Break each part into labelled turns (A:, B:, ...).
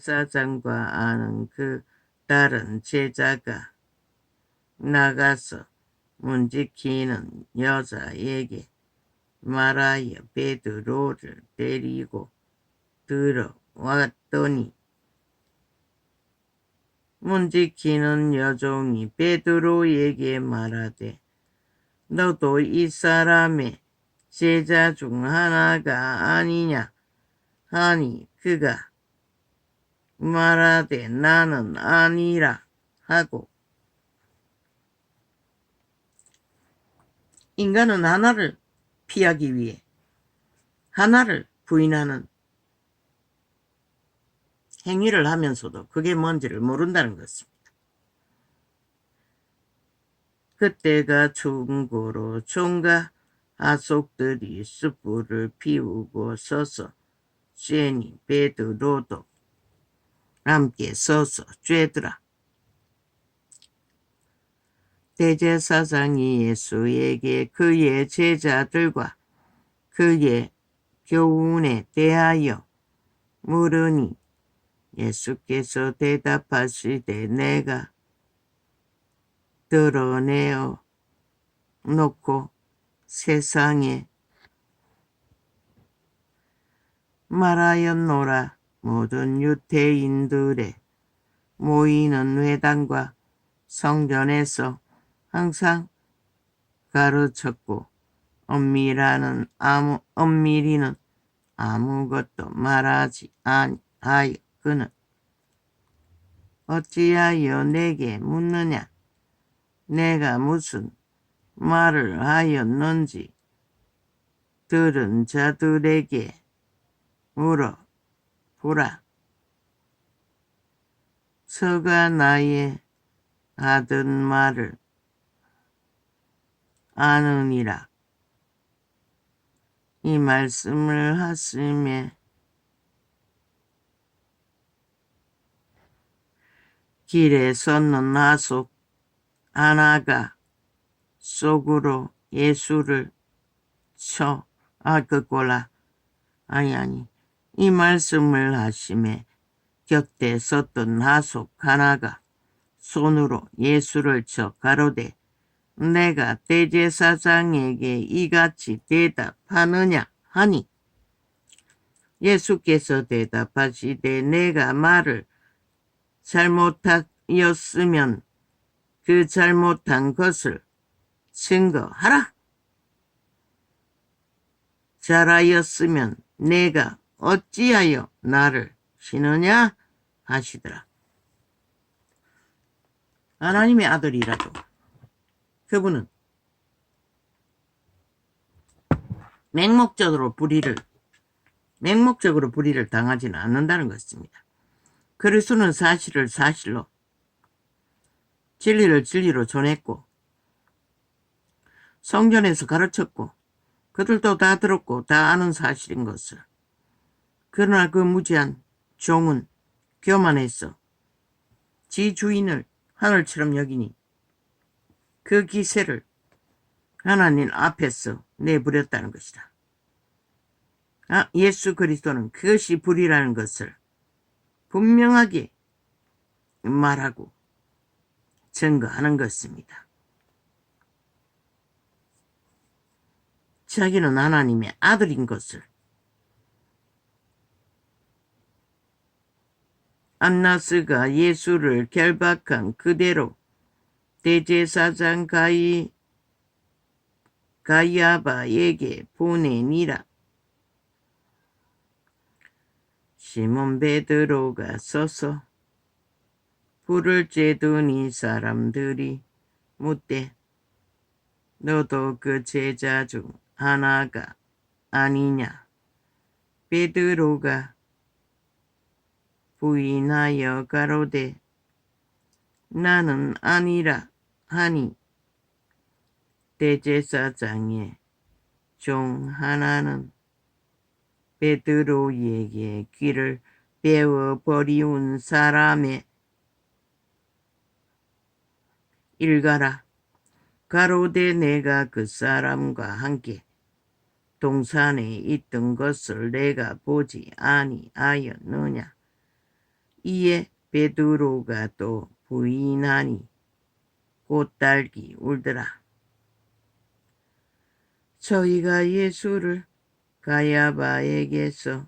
A: 대제사장과 아는 그 다른 제자가 나가서 문지키는 여자에게 말하여 베드로를 데리고 들어왔더니 문지키는 여종이 베드로에게 말하되 너도 이 사람의 제자 중 하나가 아니냐 하니 그가 말하되 나는 아니라 하고. 인간은 하나를 피하기 위해 하나를 부인하는 행위를 하면서도 그게 뭔지를 모른다는 것입니다. 그때가 충고로 총과 하속들이 숯불을 피우고 서서 쬐니 베드로도 함께 서서 쬐더라. 대제사장이 예수에게 그의 제자들과 그의 교훈에 대하여 물으니 예수께서 대답하시되 내가 드러내어 놓고 세상에 말하였노라. 모든 유대인들의 모이는 회당과 성전에서 항상 가르쳤고 엄밀히는 아무것도 말하지 아니하여 그는 어찌하여 내게 묻느냐. 내가 무슨 말을 하였는지 들은 자들에게 물어보라. 서가 나의 하던 말을 아느니라. 이 말씀을 하심에 길에 섰는 하속 하나가 속으로 예수를 이 말씀을 하심에 곁에 섰던 하속 하나가 손으로 예수를 쳐 가로되 내가 대제사장에게 이같이 대답하느냐 하니 예수께서 대답하시되 내가 말을 잘못하였으면 그 잘못한 것을 증거하라. 잘하였으면 내가 어찌하여 나를 치느냐 하시더라. 하나님의 아들이라도 그분은 맹목적으로 불의를 당하지는 않는다는 것입니다. 그리스도는 사실을 사실로 진리를 진리로 전했고 성전에서 가르쳤고 그들도 다 들었고 다 아는 사실인 것을. 그러나 그 무지한 종은 교만해서 지 주인을 하늘처럼 여기니 그 기세를 하나님 앞에서 내버렸다는 것이다. 예수 그리스도는 그것이 불의라는 것을 분명하게 말하고 증거하는 것입니다. 자기는 하나님의 아들인 것을. 안나스가 예수를 결박한 그대로 대제사장 가이아바에게 보내니라. 시몬 베드로가 서서 불을 쬐더니 사람들이 묻되 너도 그 제자 중 하나가 아니냐. 베드로가 부인하여 가로되 나는 아니라 하니 대제사장의 종 하나는 베드로에게 귀를 베어 버리운 사람의 일가라. 가로되 내가 그 사람과 함께 동산에 있던 것을 내가 보지 아니하였느냐. 이에 베드로가 또 부인하니 꽃딸기 울더라. 저희가 예수를 가야바에게서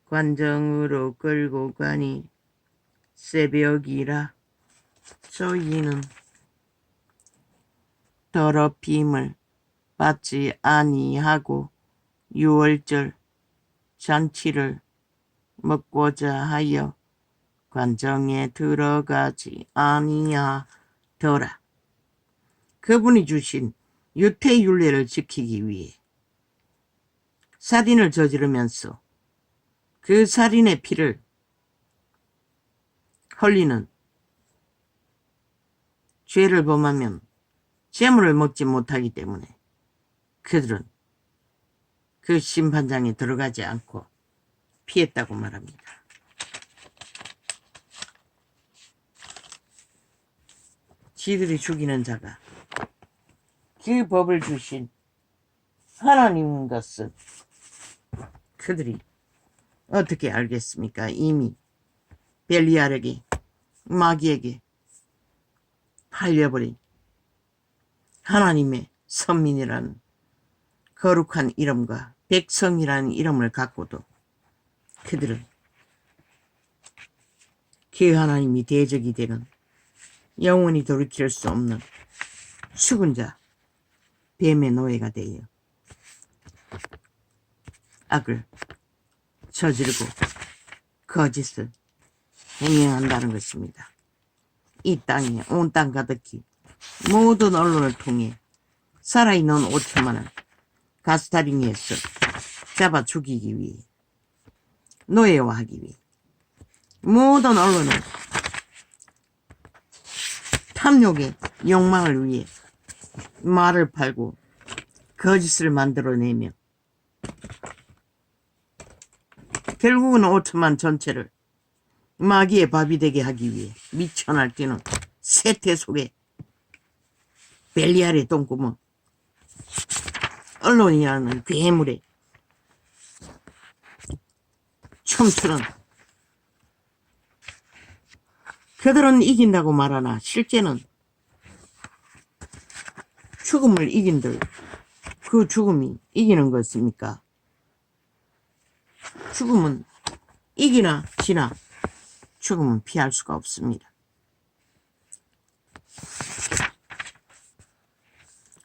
A: 관정으로 끌고 가니 새벽이라 저희는 더럽힘을 받지 아니하고 유월절 잔치를 먹고자 하여 관정에 들어가지 아니하더라. 그분이 주신 유태윤례를 지키기 위해 살인을 저지르면서 그 살인의 피를 흘리는 죄를 범하면 재물을 먹지 못하기 때문에 그들은 그 심판장에 들어가지 않고 피했다고 말합니다. 지들이 죽이는 자가 그 법을 주신 하나님인 것은 그들이 어떻게 알겠습니까? 이미 벨리알에게 마귀에게 팔려버린 하나님의 선민이라는 거룩한 이름과 백성이라는 이름을 갖고도 그들은 그 하나님이 대적이 되는 영원히 돌이킬 수 없는 죽은 자 뱀의 노예가 되어 악을 저지르고 거짓을 행행한다는 것입니다. 이 땅에 온 땅 가득히 모든 언론을 통해 살아있는 5천만을 가스타링에서 잡아 죽이기 위해 노예화하기 위해 모든 언론을 탐욕의 욕망을 위해 말을 팔고 거짓을 만들어내며 결국은 5천만 전체를 마귀의 밥이 되게 하기 위해 미쳐 날뛰는 세태 속에 벨리알의 똥구멍 언론이라는 괴물에 춤추는 그들은 이긴다고 말하나 실제는 죽음을 이긴들 그 죽음이 이기는 것입니까? 죽음은 이기나 지나 죽음은 피할 수가 없습니다.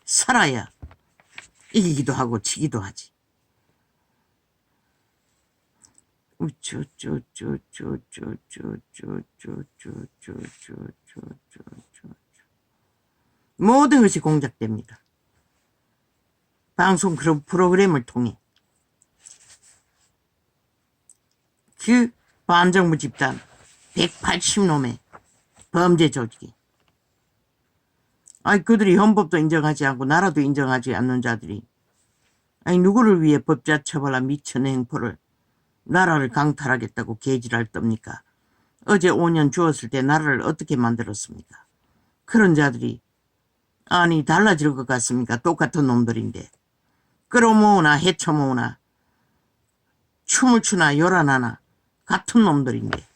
A: 살아야 이기기도 하고 지기도 하지. 모든 것이 공작됩니다. 방송 프로그램을 통해 그 반정부 집단 180놈의 범죄 조직이 그들이 헌법도 인정하지 않고 나라도 인정하지 않는 자들이 누구를 위해 법자 처벌한 미친 행포를 나라를 강탈하겠다고 개질할 겁니까? 어제 5년 주었을 때 나라를 어떻게 만들었습니까? 그런 자들이 달라질 것 같습니까? 똑같은 놈들인데 끌어모으나 헤쳐모으나 춤을 추나 요란하나 같은 놈들인데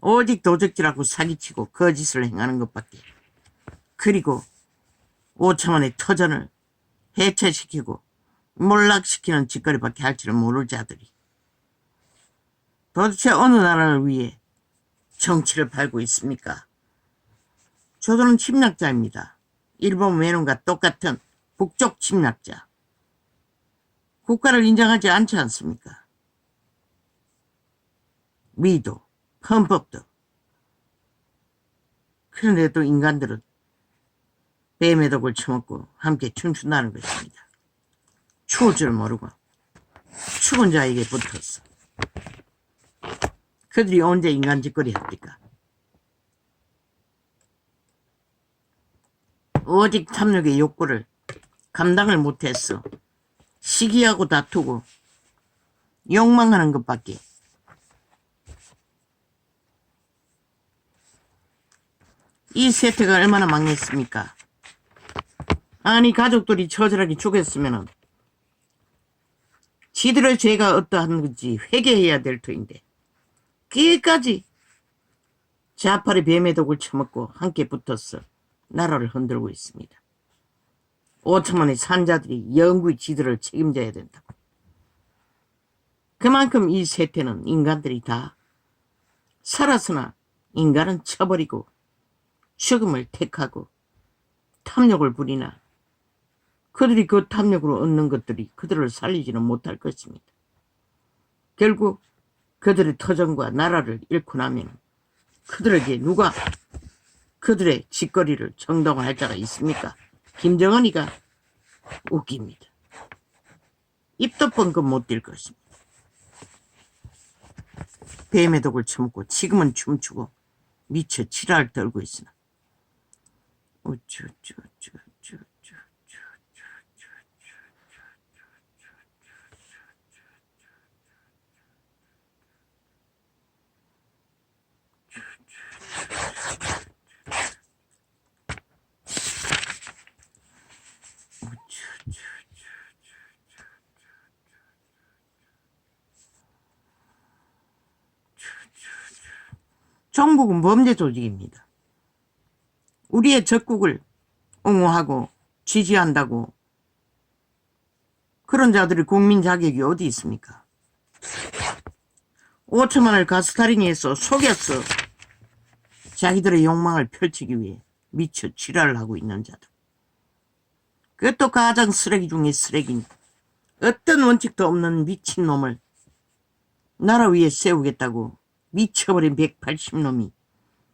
A: 오직 도적질하고 사기치고 거짓을 행하는 것밖에 그리고 5천만의 터전을 해체시키고 몰락시키는 짓거리밖에 할 줄을 모를 자들이 도대체 어느 나라를 위해 정치를 팔고 있습니까? 저들은 침략자입니다. 일본 외놈과 똑같은 북쪽 침략자. 국가를 인정하지 않지 않습니까? 미도, 헌법도. 그런데도 인간들은 뱀의 독을 처먹고 함께 춤춘다는 것입니다. 추울 줄 모르고 죽은 자에게 붙었어. 그들이 언제 인간 짓거리 합니까? 오직 탐욕의 욕구를 감당을 못했어. 시기하고 다투고 욕망하는 것밖에. 이 세태가 얼마나 망했습니까? 가족들이 처절하게 죽였으면은 지들의 죄가 어떠한 건지 회개해야 될 터인데 그게까지 좌팔의 뱀의 독을 처먹고 함께 붙어서 나라를 흔들고 있습니다. 5천만의 산자들이 영구히 지들을 책임져야 된다고. 그만큼 이 세태는 인간들이 다 살았으나 인간은 쳐버리고 죽음을 택하고 탐욕을 부리나 그들이 그 탐욕으로 얻는 것들이 그들을 살리지는 못할 것입니다. 결국 그들의 터전과 나라를 잃고 나면 그들에게 누가 그들의 짓거리를 정당화할 자가 있습니까? 김정은이가 웃깁니다. 입도 뻥긋 못 뛸 것입니다. 뱀의 독을 처먹고 지금은 춤추고 미쳐 지랄 떨고 있으나 정북은 범죄 조직입니다. 우리의 적국을 옹호하고 지지한다고 그런 자들이 국민 자격이 어디 있습니까? 5천만을 가스타리니에서 속였어. 자기들의 욕망을 펼치기 위해 미쳐 지랄을 하고 있는 자들. 그것도 가장 쓰레기 중에 쓰레기니 어떤 원칙도 없는 미친놈을 나라 위에 세우겠다고 미쳐버린 180놈이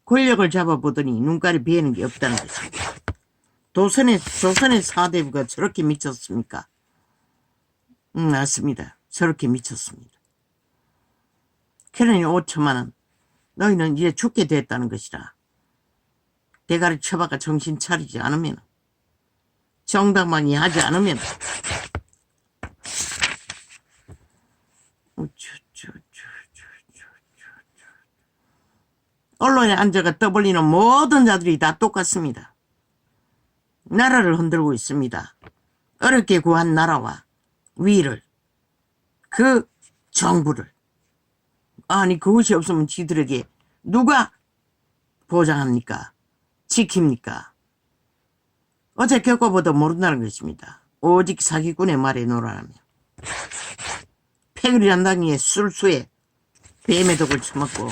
A: 권력을 잡아보더니 눈깔이 비에는 게 없다는 것입니다. 조선의 4대부가 저렇게 미쳤습니까? 맞습니다. 저렇게 미쳤습니다. 그러니 5천만은 너희는 이제 죽게 됐다는 것이라. 대가리 쳐박아 정신 차리지 않으면, 정당방위 하지 않으면 언론에 앉아가 떠벌리는 모든 자들이 다 똑같습니다. 나라를 흔들고 있습니다. 어렵게 구한 나라와 위를, 그 정부를. 아니 그것이 없으면 지들에게 누가 보장합니까? 지킵니까? 어제 겪어보도 모른다는 것입니다. 오직 사기꾼의 말에 놀아나며 패거리란당이의 술수에 뱀의 독을 처먹고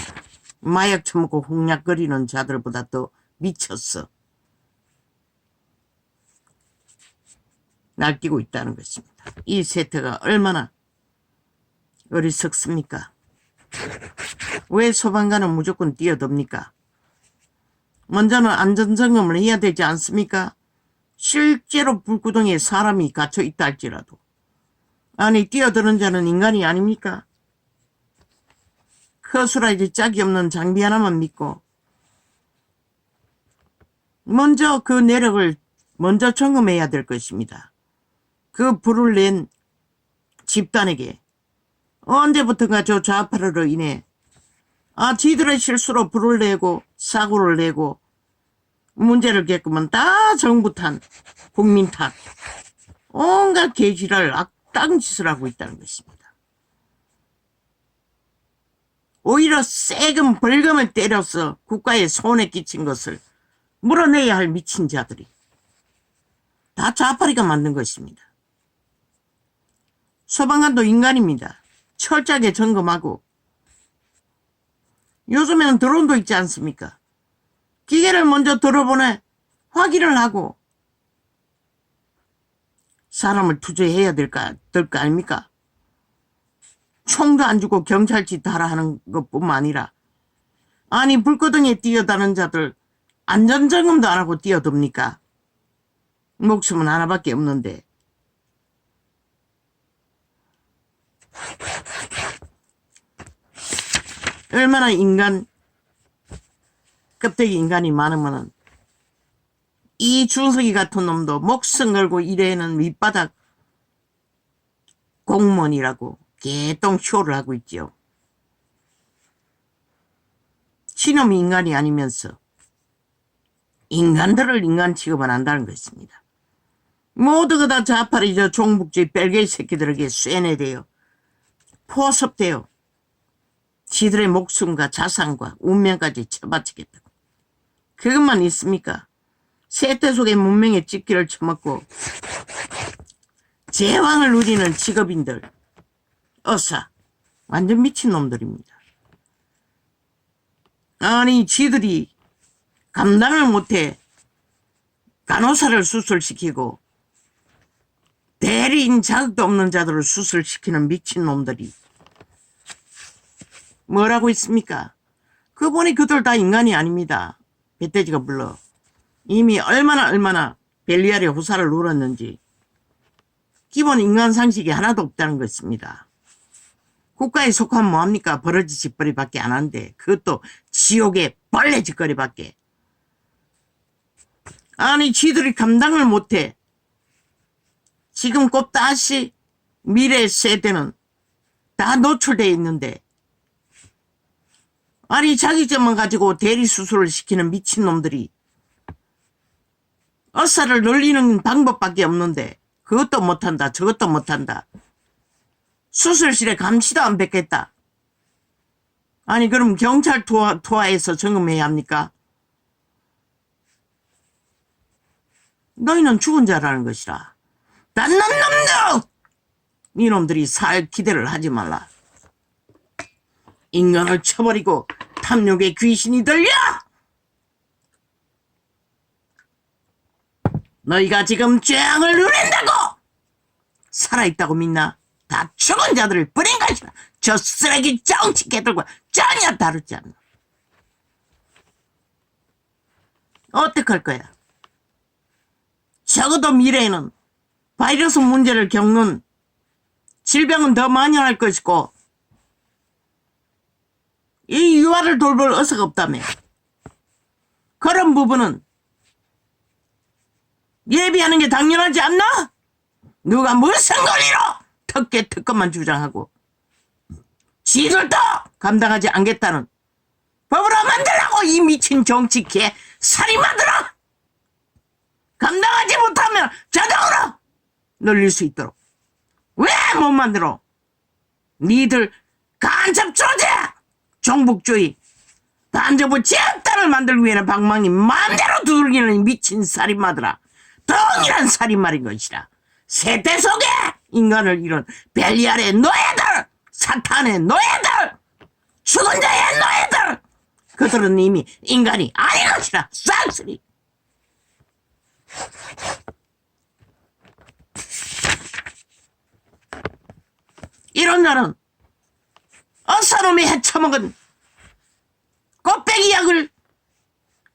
A: 마약 처먹고 홍약거리는 자들보다 더 미쳤어. 날뛰고 있다는 것입니다. 이 세태가 얼마나 어리석습니까? 왜 소방관은 무조건 뛰어듭니까? 먼저는 안전점검을 해야 되지 않습니까? 실제로 불구덩이에 사람이 갇혀 있다 할지라도. 아니 뛰어드는 자는 인간이 아닙니까? 허술하게 짝이 없는 장비 하나만 믿고 먼저 그 내력을 먼저 점검해야 될 것입니다. 그 불을 낸 집단에게 언제부턴가 저 좌파로 인해 지들의 실수로 불을 내고 사고를 내고 문제를 겪으면 다 정부 탓, 국민 탓, 온갖 개지랄 악당 짓을 하고 있다는 것입니다. 오히려 세금 벌금을 때려서 국가에 손해 끼친 것을 물어내야 할 미친 자들이 다 좌파리가 만든 것입니다. 소방관도 인간입니다. 철저하게 점검하고 요즘에는 드론도 있지 않습니까? 기계를 먼저 들어보내 확인을 하고 사람을 투자해야 될 거 아닙니까? 총도 안 주고 경찰짓 하라 하는 것뿐만 아니라 아니 불거덩이에 뛰어다는 자들 안전점검도 안 하고 뛰어듭니까? 목숨은 하나밖에 없는데. 얼마나 껍데기 인간이 많으면은 이 준석이 같은 놈도 목숨 걸고 일해는 밑바닥 공무원이라고 개똥 쇼를 하고 있지요. 신놈이 인간이 아니면서 인간들을 인간 취급은 한다는 것입니다. 모두가 다 좌파리 저 종북주의 뺄개이 새끼들에게 쇠뇌되어 포섭되어 지들의 목숨과 자산과 운명까지 쳐바치겠다고. 그것만 있습니까? 세태 속의 문명의 찢기를 처먹고 제왕을 누리는 직업인들, 어사, 완전 미친놈들입니다. 아니 지들이 감당을 못해 간호사를 수술시키고 대리인 자격도 없는 자들을 수술시키는 미친놈들이 뭐라고 있습니까? 그 보니 그들 다 인간이 아닙니다. 배돼지가 불러. 이미 얼마나 벨리알의 호사를 누렸는지 기본 인간 상식이 하나도 없다는 것입니다. 국가에 속하면 뭐합니까? 버러지 짓거리밖에 안 하는데 그것도 지옥의 벌레 짓거리밖에. 아니 지들이 감당을 못해. 지금 꼽다시 미래 세대는 다 노출되어 있는데 아니 자기점만 가지고 대리수술을 시키는 미친놈들이 어사를 늘리는 방법밖에 없는데 그것도 못한다 저것도 못한다. 수술실에 감시도 안 뵙겠다. 아니 그럼 경찰 투하해서 점검해야 합니까? 너희는 죽은 자라는 것이라. 딴 놈들! 이놈들이 살 기대를 하지 말라. 인간을 쳐버리고 탐욕의 귀신이 들려! 너희가 지금 죄악을 누린다고! 살아있다고 믿나? 다 죽은 자들을 버린 것이라. 저 쓰레기 정치 개들과 전혀 다르지 않나. 어떡할 거야? 적어도 미래에는 바이러스 문제를 겪는 질병은 더 만연할 것이고 이 유아를 돌볼 어서가 없다며. 그런 부분은 예비하는 게 당연하지 않나? 누가 무슨 권리로 특검만 주장하고 지들도 감당하지 않겠다는 법으로 만들라고 이 미친 정치개 살인마들아! 감당하지 못하면 자동으로 늘릴 수 있도록 왜 못 만들어? 니들 간첩 조제, 종북주의, 반정부 제압단을 만들기 위해는 방망이 마음대로 두들기는 미친 살인마들아. 동일한 살인마인 것이라. 세태 속에 인간을 잃은 벨리알의 노예들, 사탄의 노예들, 죽은 자의 노예들, 그들은 이미 인간이 아닌 것이라. 싹쓸이. 이런 날은 어사놈이 헤쳐먹은 꽃배기 약을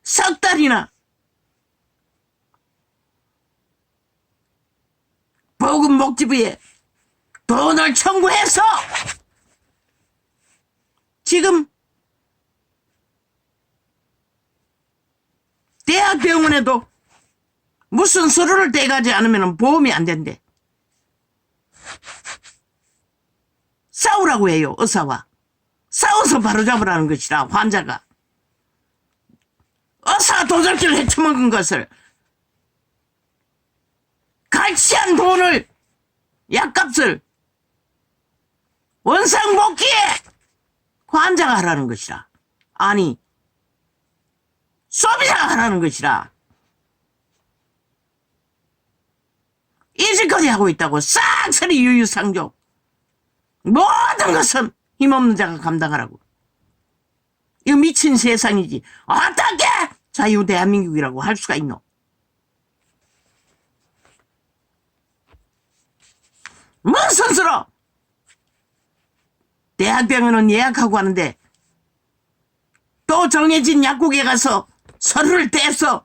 A: 석 달이나 보건복지부에 돈을 청구해서 지금 대학병원에도 무슨 서류를 떼가지 않으면 보험이 안 된대. 싸우라고 해요. 의사와 싸워서 바로잡으라는 것이라. 환자가 의사가 도적질을 헤쳐먹은 것을 갈취한 돈을 약값을 원상복귀에 환자가 하라는 것이라. 아니 소비자가 하라는 것이라. 이질거리 하고 있다고. 싹쓸이 유유상종. 모든 것은 힘없는 자가 감당하라고. 이거 미친 세상이지. 어떻게 자유 대한민국이라고 할 수가 있노? 무슨 수로 대학병원은 예약하고 하는데 또 정해진 약국에 가서 서류를 떼서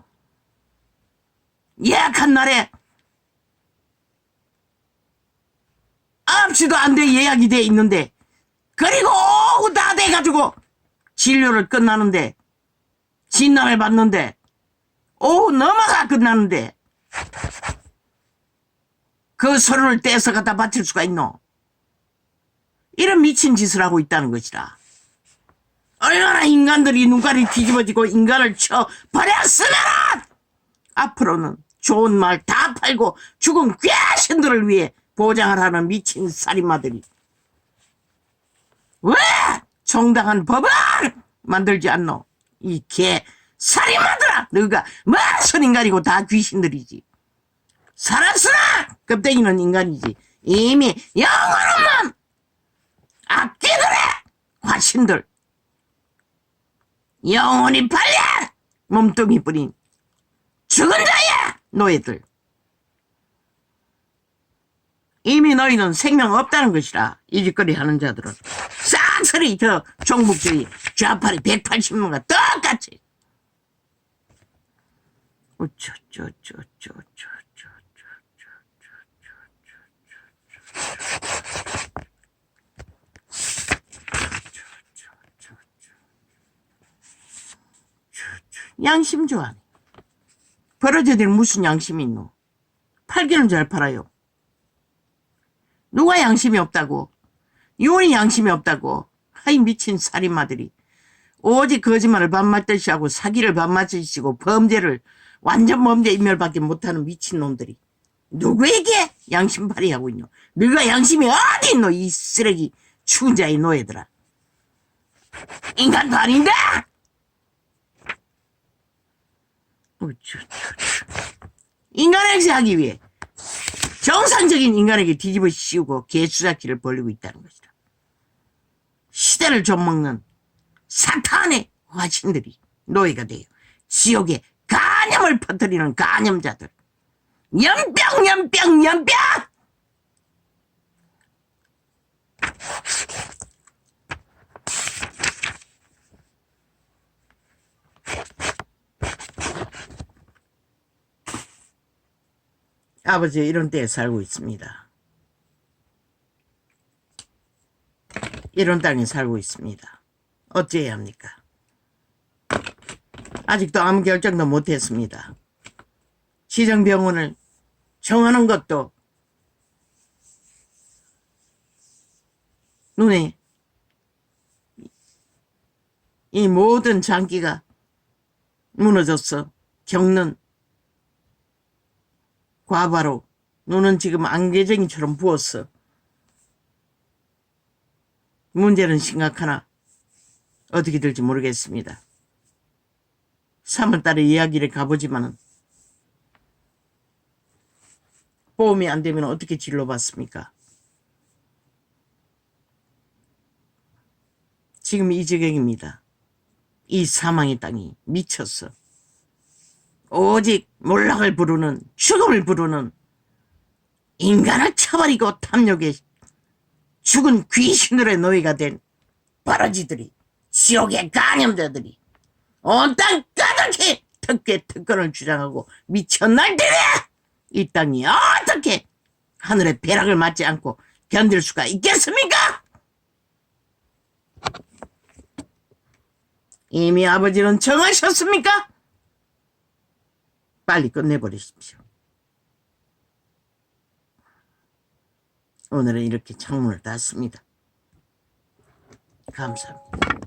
A: 예약한 날에 9시도 안 돼 예약이 돼 있는데 그리고 오후 다 돼가지고 진료를 끝나는데 진단을 받는데 오후 넘어가 끝나는데 그 서류를 떼서 갖다 바칠 수가 있노? 이런 미친 짓을 하고 있다는 것이라. 얼마나 인간들이 눈깔이 뒤집어지고 인간을 쳐버렸으면 앞으로는 좋은 말 다 팔고 죽은 귀신들을 위해 보장을 하는 미친 살인마들이 왜 정당한 법을 만들지 않노. 이 개 살인마들아, 너가 무슨 인간이고 다 귀신들이지. 살았으나 껍데기는 인간이지. 이미 영원한 악귀들의 과신들, 영원히 팔려 몸뚱이 뿐인 죽은 자의 노예들. 이미 너희는 생명 없다는 것이라. 이 짓거리 하는 자들은 싹쓸이 저 종북주의 좌파리 180명과 똑같이. 양심 좋아하네. 버러지들 무슨 양심이 있노? 팔기는 잘 팔아요. 누가 양심이 없다고? 유언이 양심이 없다고? 하이 미친 살인마들이. 오직 거짓말을 반말듯이 하고 사기를 반말듯이 하고 범죄를 완전 범죄 인멸밖에 못하는 미친놈들이 누구에게 양심 발휘하고 있노? 너가 양심이 어디 있노? 이 쓰레기 추운 자의 노예들아. 인간도 아닌데! 인간에게 하기 위해 정상적인 인간에게 뒤집어 씌우고 개수작기를 벌리고 있다는 것이다. 시대를 좀먹는 사탄의 화신들이 노예가 되어 지옥에 간염을 퍼뜨리는 간염자들. 연병! 아버지 이런 때에 살고 있습니다. 이런 땅에 살고 있습니다. 어찌해야 합니까? 아직도 아무 결정도 못했습니다. 지정병원을 정하는 것도 눈에 이 모든 장기가 무너졌어. 겪는 과바로 눈은 지금 안개쟁이처럼 부었어. 문제는 심각하나 어떻게 될지 모르겠습니다. 3월달에 이야기를 가보지만은 보험이 안 되면 어떻게 진료받습니까? 지금 이 지경입니다. 이 사망의 땅이 미쳤어. 오직 몰락을 부르는, 죽음을 부르는, 인간을 쳐버리고 탐욕에 죽은 귀신들의 노예가 된 바라지들이, 지옥의 간염자들이 온 땅 가득히 특권을 주장하고 미쳐 날뛰네. 이 땅이 어떻게 하늘의 벼락을 맞지 않고 견딜 수가 있겠습니까? 이미 아버지는 정하셨습니까? 빨리 끝내버리십시오. 오늘은 이렇게 창문을 닫습니다. 감사합니다.